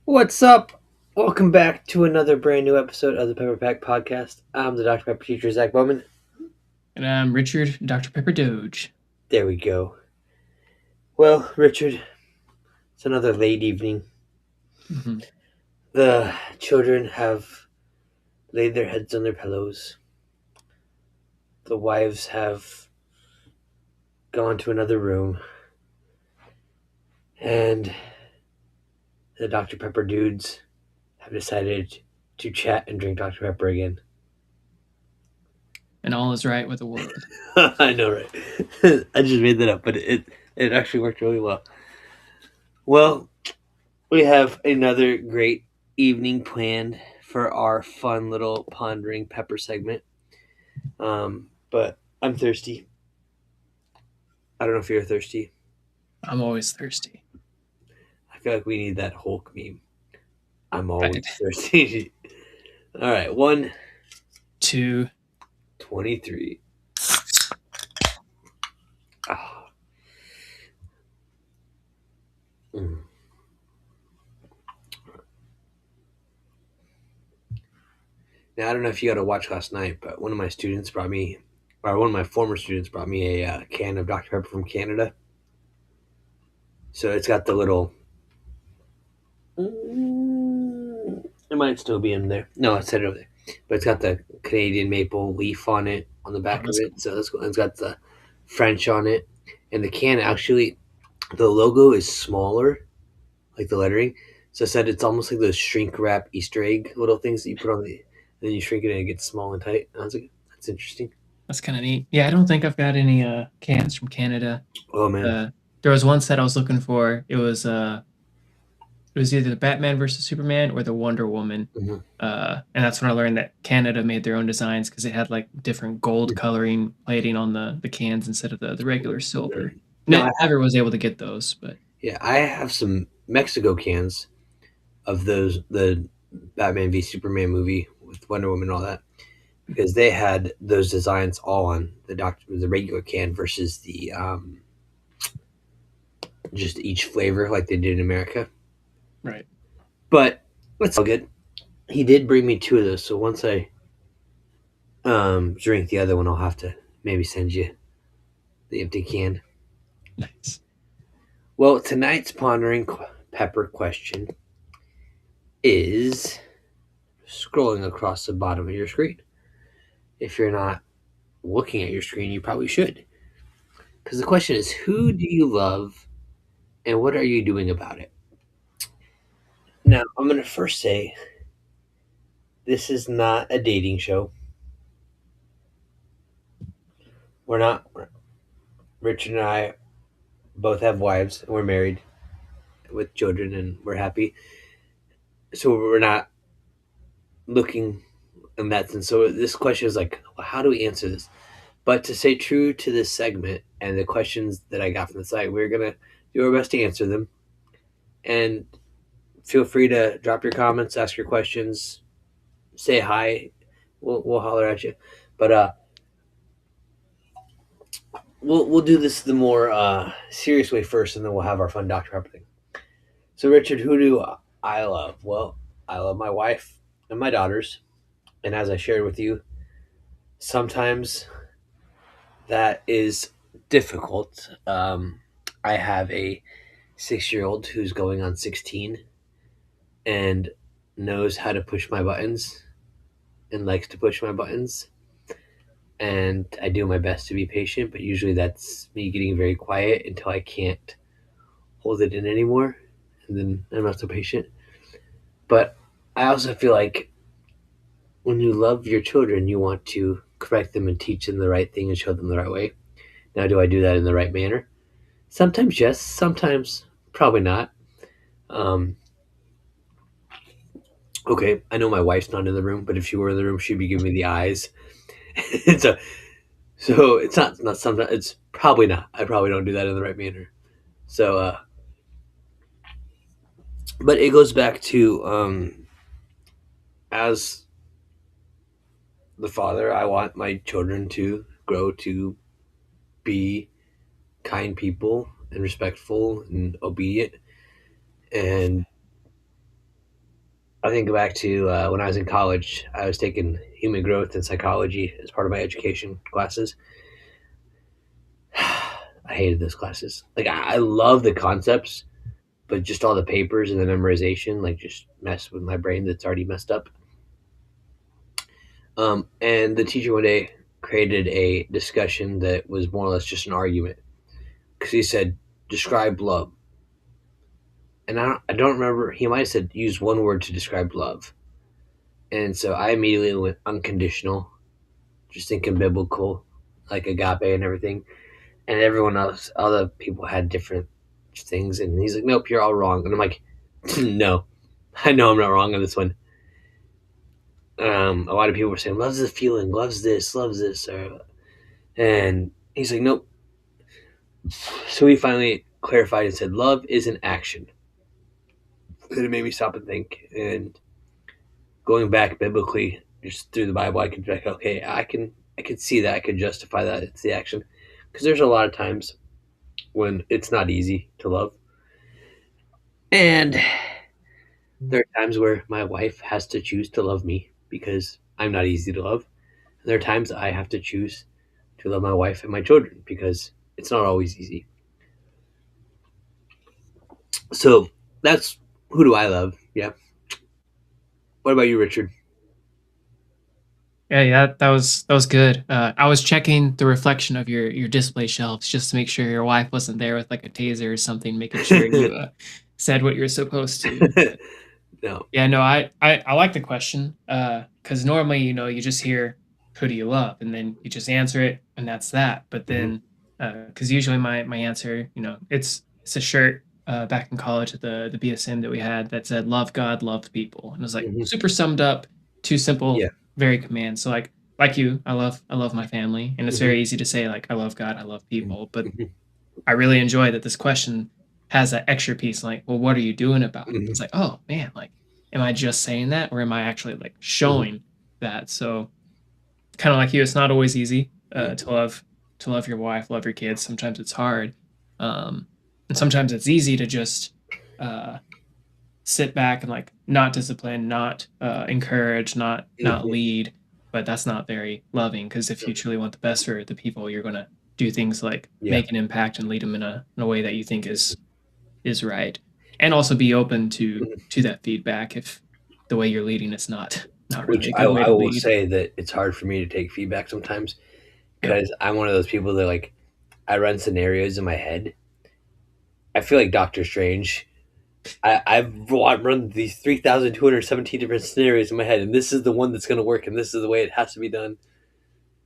What's up? Welcome back to another brand new episode of the PepperPack Podcast. I'm the Dr. Pepper teacher, Zach Bowman. And I'm Richard, Dr. Pepper Doge. There we go. Well, Richard, it's another late evening. Mm-hmm. The children have laid their heads on their pillows. The wives have gone to another room. And the Dr. Pepper dudes have decided to chat and drink Dr. Pepper again. And all is right with the world. I know, right? I just made that up, but it actually worked really well. Well, we have another great evening planned for our fun little pondering pepper segment. But I'm thirsty. I don't know if you're thirsty. I'm always thirsty. I feel like we need that Hulk meme. I'm Right. always thirsty. All right, 1, 2. 23. Ah. Mm. Now I don't know if you got to watch last night, but one of my former students brought me a can of Dr Pepper from Canada. So it's got the little. It might still be in there. No, I said it over there. But it's got the Canadian maple leaf on it on the back of it. So that's cool. It's got the French on it. And the can actually, the logo is smaller, like the lettering. So I said it's almost like those shrink wrap Easter egg little things that you put on the, then you shrink it and it gets small and tight. And I was like, that's interesting. That's kind of neat. Yeah, I don't think I've got any cans from Canada. Oh man. There was one set I was looking for. It was either the Batman versus Superman or the Wonder Woman. Mhm. And that's when I learned that Canada made their own designs because they had like different gold coloring plating on the cans instead of the regular silver. No, I Never was able to get those, but Yeah, I have some Mexico cans of the Batman v Superman movie with Wonder Woman and all that, because they had those designs all on the regular can versus the just each flavor like they did in America. right. But it's all good. He did bring me 2 of those, so once I drink the other one, I'll have to maybe send you the empty can. Nice. Well, tonight's pondering pepper question is scrolling across the bottom of your screen. If you're not looking at your screen, you probably should. Because the question is, who do you love and what are you doing about it? Now, I'm going to first say this is not a dating show. We're not. Richard and I both have wives and we're married with children and we're happy. So we're not looking in that sense. So this question is like, well, how do we answer this? But to stay true to this segment and the questions that I got from the site, we're going to do our best to answer them. And feel free to drop your comments, ask your questions, say hi. We'll holler at you. But we'll do this the more serious way first, and then we'll have our fun Dr. Pepper thing. So, Richard, who do I love? Well, I love my wife and my daughters, and as I shared with you, sometimes that is difficult. I have a 6-year-old who's going on 16 and knows how to push my buttons and likes to push my buttons. And I do my best to be patient, but usually that's me getting very quiet until I can't hold it in anymore, and then I'm not so patient. But I also feel like when you love your children, you want to correct them and teach them the right thing and show them the right way. Now, do I do that in the right manner? Sometimes yes, sometimes probably not. Um, okay, I know my wife's not in the room, but if she were in the room, she'd be giving me the eyes. so, so it's not sometimes. It's probably not. I probably don't do that in the right manner. So, but it goes back to as the father, I want my children to grow to be kind people and respectful and obedient. And I think back to when I was in college. I was taking human growth and psychology as part of my education classes. I hated those classes. Like I love the concepts, but just all the papers and the memorization like just mess with my brain that's already messed up. And the teacher one day created a discussion that was more or less just an argument because he said, "Describe love," and I don't remember. He might have said use one word to describe love, and so I immediately went unconditional, just thinking biblical, like agape and everything. And everyone else, other people had different things, and he's like, "Nope, you're all wrong." And I'm like, "No, I know I'm not wrong on this one." A lot of people were saying, "Loves the feeling, loves this," and he's like, "Nope." So he finally clarified and said, "Love is an action." And it made me stop and think. And going back biblically, just through the Bible, I could be like, okay, I can see that, I could justify that it's the action, because there's a lot of times when it's not easy to love, and there are times where my wife has to choose to love me because I'm not easy to love. And there are times I have to choose to love my wife and my children because it's not always easy. So that's who do I love? Yeah. What about you, Richard? Yeah, yeah, that was good. I was checking the reflection of your display shelves just to make sure your wife wasn't there with like a taser or something, making sure you said what you're supposed to. But No. yeah, no, I like the question. Because normally, you just hear who do you love, and then you just answer it, and that's that. But Hmm. then, because usually my answer, it's a shirt back in college at the BSM that we had that said "Love God, love people," and it was like Hmm. super summed up, two Yeah. simple, very commands. So like you, I love my family, and it's Hmm. very easy to say like I love God, I love people, but Hmm. I really enjoy that this question has that extra piece, like, well, what are you doing about it? Hmm. It's like, oh man, like, am I just saying that or am I actually like Hmm. showing that? So kind of like you, it's not always easy to love your wife, love your kids. Sometimes it's hard. And sometimes it's easy to just uh sit back and like not discipline, not encourage, not Hmm. lead, but that's not very loving because if you truly want the best for the people, you're gonna do things like Yeah. make an impact and lead them in a way that you think is right, and also be open to Mhm. to that feedback if the way you're leading is not Which really a good way I to will lead. say that it's hard for me to take feedback sometimes Yep. because I'm one of those people that like I run scenarios in my head. I feel like Doctor Strange. I've run these 3,217 different scenarios in my head, and this is the one that's going to work, and this is the way it has to be done.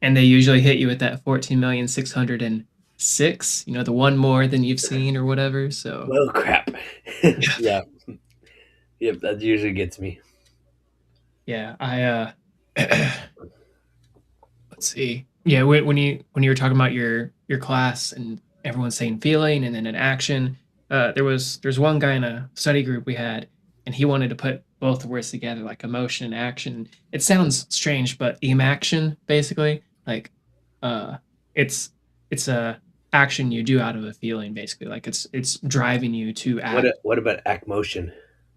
And they usually hit you with that 14,606, the one more than you've seen or whatever. So Well, crap. yeah. Yeah. Yep. That usually gets me. Yeah, let's see. Yeah, when you were talking about your class and everyone saying feeling and then an action, there's one guy in a study group we had, and he wanted to put both the words together, like emotion and action. It sounds strange, but emaction basically, like uh, it's it's a action you do out of a feeling, basically, like it's driving you to act. What about act motion?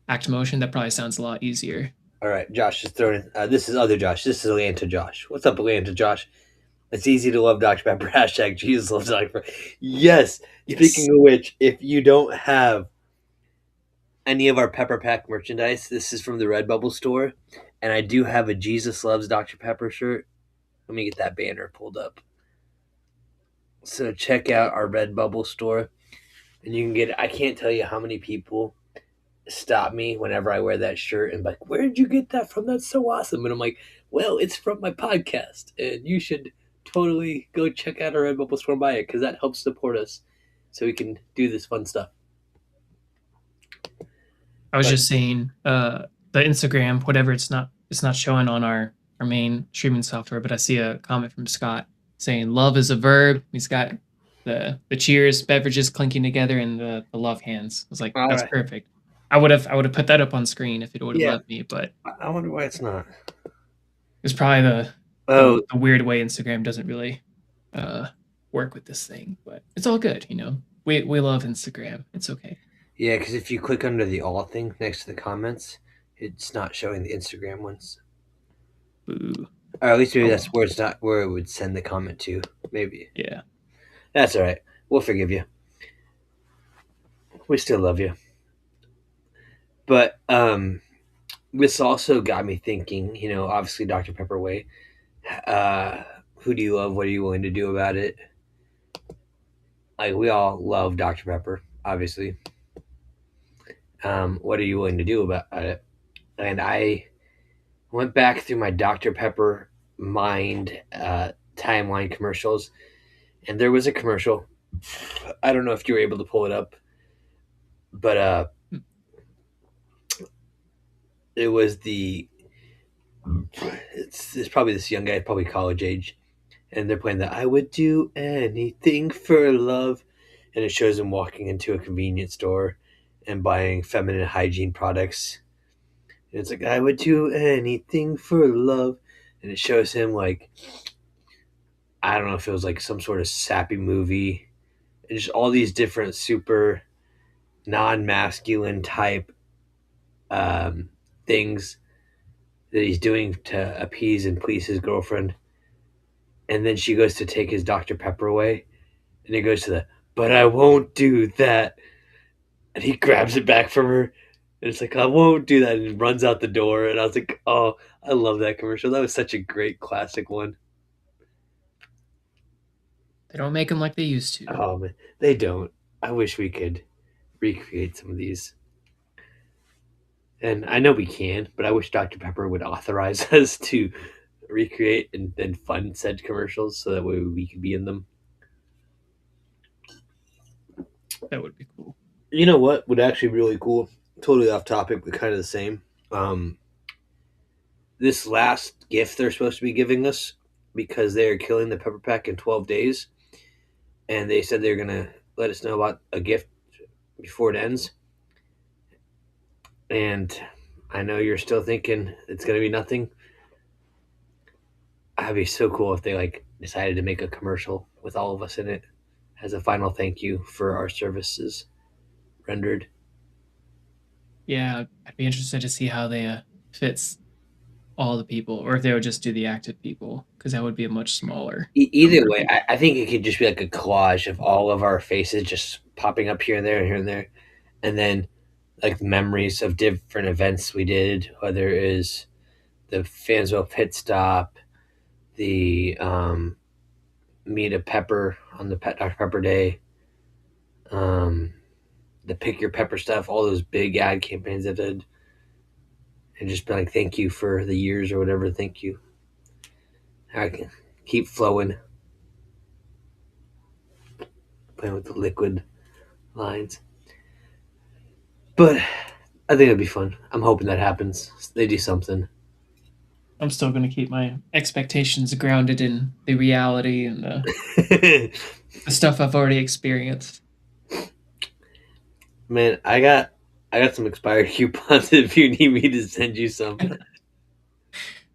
Act motion. That probably sounds a lot easier. All right, Josh is throwing. This is other Josh. This is Atlanta Josh. What's up, Atlanta Josh? It's easy to love Dr. Pepper. Hashtag Jesus loves Dr. Pepper. Yes. Speaking Yes. of which, if you don't have any of our Pepper Pack merchandise, this is from the Redbubble store, and I do have a Jesus loves Dr. Pepper shirt. Let me get that banner pulled up. So check out our Redbubble store, and you can get. I can't tell you how many people stop me whenever I wear that shirt and like, where did you get that from? That's so awesome. And I'm like, well, it's from my podcast, and you should totally go check out our Redbubble store and buy it because that helps support us, so we can do this fun stuff. I was But just saying, the Instagram, whatever, it's not showing on our main streaming software, but I see a comment from Scott saying love is a verb. He's got the cheers, beverages clinking together, and the love hands. I was like, all that's right, perfect. I would have put that up on screen if it would have yeah, let me, but I wonder why it's not. it's probably the Oh, the weird way Instagram doesn't really uh work with this thing. But it's all good. We love Instagram. It's okay. yeah, because if you click under the all thing next to the comments, It's not showing the Instagram ones. Boo. Or at least maybe Oh that's well. where it's not where it would send the comment to. Maybe. Yeah. That's all right. We'll forgive you. We still love you. But this also got me thinking, obviously Dr. Pepper Way. Uh, who do you love? What are you willing to do about it? Like, we all love Dr. Pepper, obviously. What are you willing to do about it? And I went back through my Dr. Pepper mind timeline commercials, and there was a commercial. I don't know if you were able to pull it up, but it was it's probably this young guy, probably college age, and they're playing the "I would do anything for love," and it shows him walking into a convenience store and buying feminine hygiene products. And it's like, "I would do anything for love," and it shows him like, I don't know if it was like some sort of sappy movie, and just all these different super non-masculine type um, things that he's doing to appease and please his girlfriend. And then she goes to take his Dr. Pepper away, and he goes to the, "But I won't do that." And he grabs it back from her. And it's like, "I won't do that." And runs out the door. And I was like, oh, I love that commercial. That was such a great classic one. They don't make them like they used to. Oh, man. They don't. I wish we could recreate some of these. And I know we can, but I wish Dr. Pepper would authorize us to recreate and then fund said commercials so that way we could be in them. That would be cool. You know what would actually be really cool? Totally off topic, but kind of the same. This last gift they're supposed to be giving us, because they are killing the pepper pack in 12 days, and they said they're going to let us know about a gift before it ends. And I know you're still thinking it's going to be nothing. That'd be so cool if they like decided to make a commercial with all of us in it as a final thank you for our services rendered. Yeah, I'd be interested to see how they fits all the people, or if they would just do the active people, because that would be a much smaller Either number of way, people. I think it could just be like a collage of all of our faces just popping up here and there and here and there, and then like memories of different events we did, whether it is the Fansville pit stop, the meet a pepper on the Pet Dr Pepper Day, um, the pick your pepper stuff, all those big ad campaigns I did, and just be like, thank you for the years or whatever. Thank you. I can keep flowing, playing with the liquid lines. But I think it'd be fun. I'm hoping that happens. They do something. I'm still going to keep my expectations grounded in the reality and the stuff I've already experienced. Man, I got some expired coupons if you need me to send you some.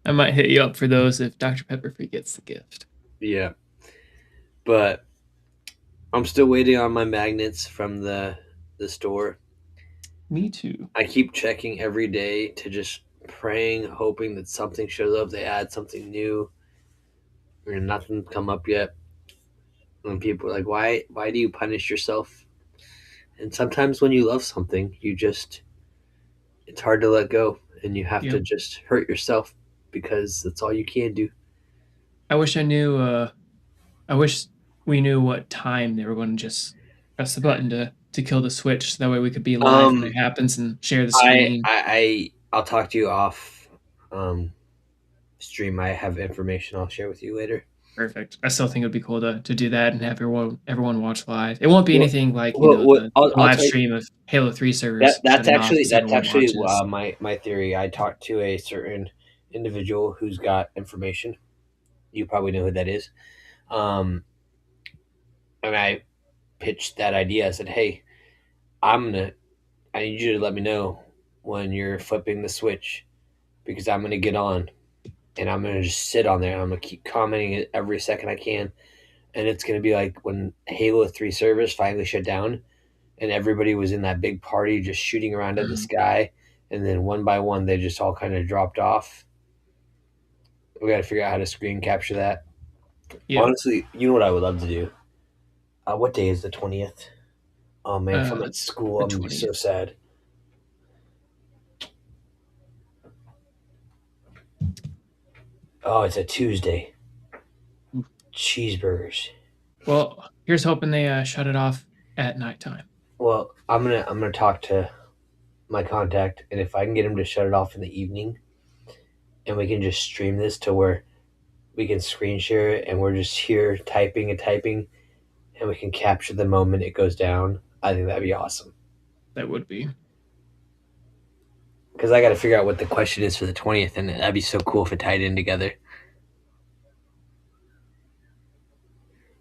I might hit you up for those if Dr. Pepper forgets the gift. Yeah. But I'm still waiting on my magnets from the store. Me too. I keep checking every day to just praying, hoping that something shows up. They add something new, and nothing's come up yet. And people are like, "Why do you punish yourself?" And sometimes when you love something, you just it's hard to let go, and you have to Yep. just hurt yourself because that's all you can do. I wish I knew. I wish we knew what time they were going to just press the button to kill the switch. So that way we could be live when it Um, happens and share the I screen. I, I I'll talk to you off um stream. I have information I'll share with you later. Perfect. I still think it would be cool to do that and have everyone watch live. It won't be Well, anything like what the I'll live tell you stream of Halo 3 that servers that's shutting off actually as that's everyone actually watches. my theory. I talked to a certain individual who's got information. You probably know who that is. Um, and I pitched that idea. I said, "Hey, I'm gonna. I need you to let me know when you're flipping the switch because I'm gonna get on and I'm gonna just sit on there. And I'm gonna keep commenting it every second I can, and it's gonna be like when Halo 3 servers finally shut down, and everybody was in that big party just shooting around at the Mhm. sky. and then one by one they just all kind of dropped off. We got to figure out how to screen capture that. Yeah. Honestly, you know what I would love to do? What day is the 20th? Oh man, if I'm Uh, at school, the I'm gonna be so 20th. sad. Oh, it's a Tuesday. Cheeseburgers. Well, here's hoping they shut it off at nighttime. Well, I'm gonna talk to my contact, and if I can get him to shut it off in the evening, and we can just stream this to where we can screen share it, and we're just here typing and typing, and we can capture the moment it goes down. I think that'd be awesome. That would be. Because I got to figure out what the question is for the 20th, and that'd be so cool if it tied in together.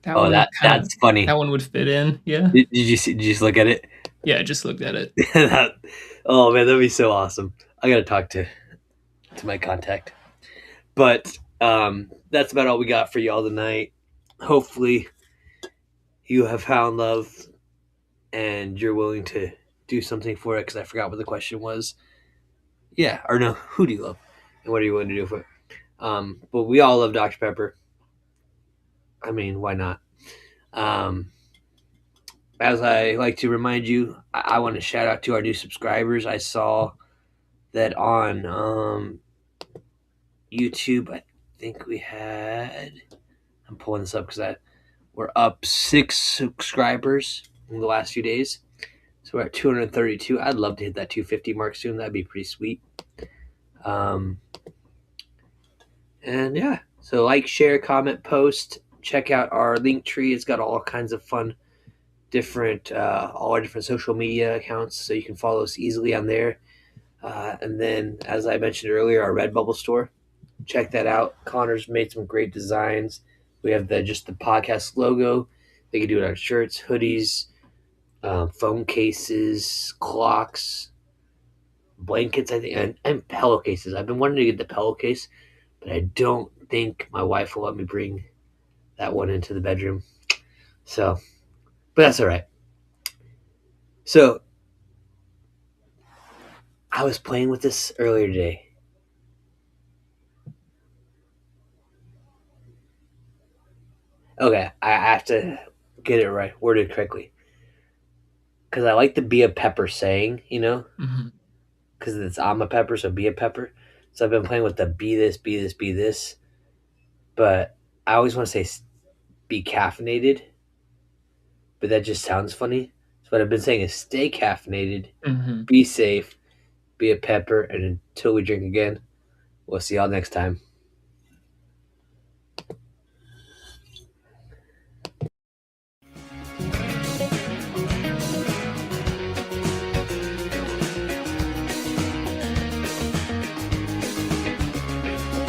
That Oh, one kind of that's funny. that one would fit in. Yeah. Did you see? Did you just look at it? Yeah, I just looked at it. that, oh man, that'd be so awesome. I got to talk to my contact. But that's about all we got for y'all tonight. Hopefully, you have found love and you're willing to do something for it. Because I forgot what the question was. Yeah, or no, who do you love, and what are you willing to do for it? But we all love Dr. Pepper. I mean, why not? Um, as I like to remind you, I want to shout out to our new subscribers. I saw that on YouTube. I think we had. I'm pulling this up because we're up 6 subscribers in the last few days. So we're at 232. I'd love to hit that 250 mark soon. That'd be pretty sweet. Um, and yeah, so like, share, comment, post. Check out our link tree. It's got all kinds of fun, different, all our different social media accounts, so you can follow us easily on there. And then, as I mentioned earlier, our Redbubble store. Check that out. Connor's made some great designs. We have the podcast logo. They can do it on shirts, hoodies, phone cases, clocks, blankets, I think, and pillowcases. I've been wanting to get the pillowcase, but I don't think my wife will let me bring that one into the bedroom. So, but that's all right. So, I was playing with this earlier today. Okay, I have to get it right, worded correctly. Because I like the be a pepper saying, Hmm. because it's I'm a pepper, so be a pepper. So I've been playing with the be this, be this, be this. But I always want to say be caffeinated, but that just sounds funny. So what I've been saying is stay caffeinated, Hmm. be safe, be a pepper, and until we drink again, we'll see y'all next time.